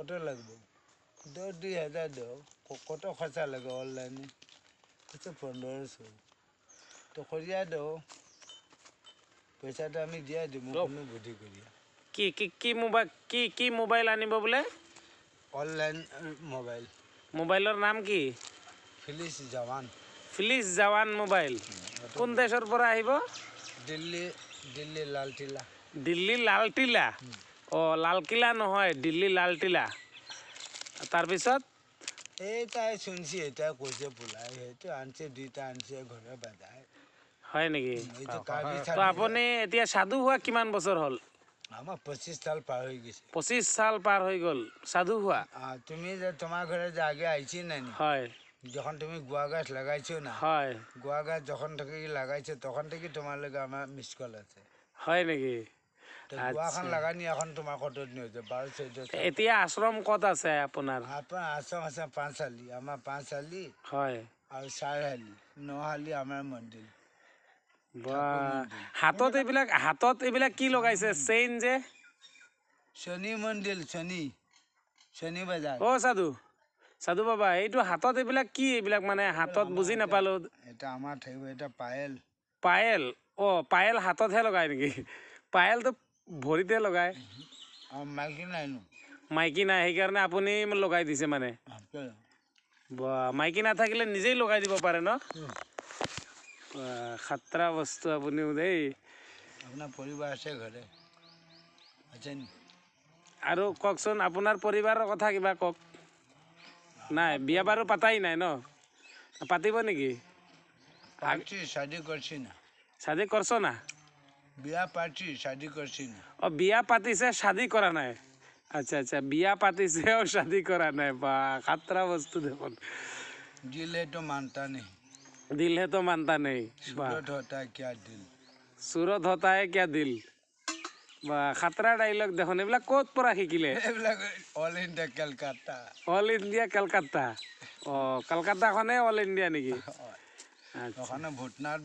কত লাগব 2,000 দাও কত খরচা লাগে অনলাইনে আচ্ছা 1500 তো করিয়া দাও পয়সাটা আমি দিয়া দিম কোনো বুদ্ধি করিয়া কি কি কি মোবাইল কি মোবাইল আনিব বোলে অনলাইন মোবাইল মোবাইলৰ নাম কি ফিলিস জওয়ান মোবাইল কোন দেশৰ পৰা আহিব দিল্লী লালটিলা দিল্লী লালটিলা লালকিলা নহয় দিল্লী লালটিলা তাৰপিছত এই তাই শুনছি এটা কৈছে পোলাই সেইটো আনছে দুইটা আনছে ঘৰে বাজায় হয় নেকি তো আপুনি এতিয়া সাধু হোৱা কিমান বছৰ হ'ল আমাৰ 25 সাল পাৰ হয়ে গেছে 25 সাল পাৰ হৈ গ'ল সাধু হোৱা তুমি যে তোমার ঘরে যে আগে আইছি না হয় যখন তুমি গুয়া গাছ লাগাইছো না হয় গুয়া গাছ যখন থেকে লাগাইছো তখন থেকে তোমার লগে আমার মিস কল আছে হয় নেকি গুয়াখান লাগানি এখন তোমার কত দিন হয়েছে 12-14 এতিয়া আশ্ৰম ক'ত আছে আপোনাৰ আপনার আশ্রম আছে 5 শালি আমার 5 শালি হয় আর 4 শালি 9 শালি আমার মন্দির হাতত এইবিলাক কি লগাইছে চেইন যে শনি মন্দির শনি বাজার সাধু বাবা এইটো হাতত এইবিলাক কি এইবিলাক মানে হাতত বুজি নাপালো এটা আমার থাকিব এটা পায়েল পায়েল হাততহে লগায় নেকি পায়েলটো ভৰিতে লগায় মাইকী নাই সেইকাৰণে আপুনি লগাই দিছে মানে মাইকী নাথাকিলে নিজেই লগাই দিব পাৰে ন খাতৰা বস্তু আপুনিও দেই আপোনাৰ পৰিবাৰ আছে ঘৰে আছে নি আৰু কওকচোন আপোনাৰ পৰিবাৰৰ কথা কিবা কওক নাই বিয়া বাৰু পাতাই নাই ন পাতিব নেকি শাদি করছি না শাদি করছো না বিয়া পাতি শাদি করছি না বিয়া পাতিছে শাদি করা নাই আচ্ছা বিয়া পাতিছে और शादी करा নাই বা খাতরা বস্তু দেখুন दिल है तो मानता नहीं दिल है तो मानता नहीं सूरत होता है क्या दिल सूरत होता है क्या दिल বা খাতৰা ডাইলগ দেখোন এইবিলাক ক'ত পৰা শিকিলে অল ইণ্ডিয়া কলকাতা কলকাতাখনে অল ইণ্ডিয়া নেকি ওখানে ভূতনাথ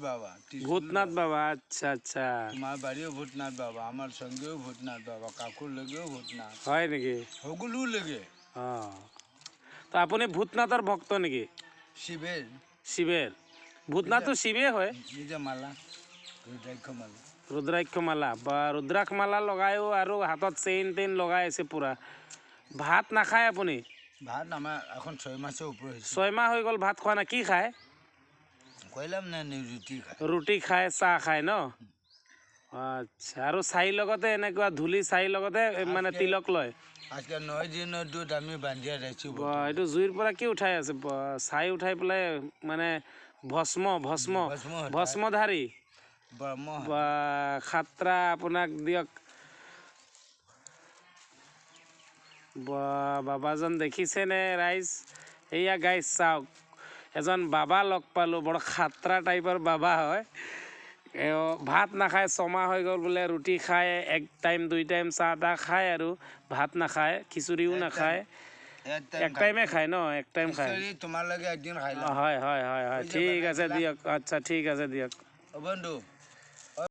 বাবা আচ্ছা তোমার বাড়িও ভূতনাথ বাবা আমার সঙ্গেও ভূতনাথ বাবা কাকুর লেগেও ভূতনাথ হয় নেকি সকলো লেগে তো আপুনি ভূতনাথৰ ভক্ত নেকি শিৱেৰ ভূতনাথটো শিৱে হয় নিজে মালা ৰুদ্ৰাক্ষ মালা বা ৰুদ্ৰাক্ষ মালা লগায়ো আৰু হাতত চেইন লগাই আছে পুৰা ভাত নাখায় আপুনি ভাত আমাৰ এখন 6 মাসেৰ উপৰে 6 মাহ হৈ গ'ল ভাত খোৱা নাই কি খায় কইলাম না ৰুটি খায় চাহ খায় ন আচ্ছা আৰু চাহৰ লগতে এনেকুৱা ধুলি চাহৰ লগতে মানে তিলক লয় আজকে 9 দিনৰ দুধ আমি বান্ধিয়া ৰাখিছো এইটো জুইৰ পৰা কি উঠাই আছে চাই উঠাই পেলাই মানে ভস্মধাৰী বা খাতৰা আপোনাক দিয়ক বাবাজন দেখিছেনে ৰাইজ এয়া গাইজ চাওক এজন বাবা লগ পালোঁ বৰ খাতৰা টাইপৰ বাবা হয় ভাত নাখায় 6 মাহ হৈ গ'ল বোলে ৰুটি খায় 1 টাইম 2 টাইম চাহ তাহ খায় আৰু ভাত নাখায় খিচুৰিও নাখায় 1 টাইমে খায় ন 1 টাইম খায় তোমাৰ লাগে একদিন খাইলা হয় ঠিক আছে দিয়ক আচ্ছা ঠিক আছে দিয়ক বন্ধু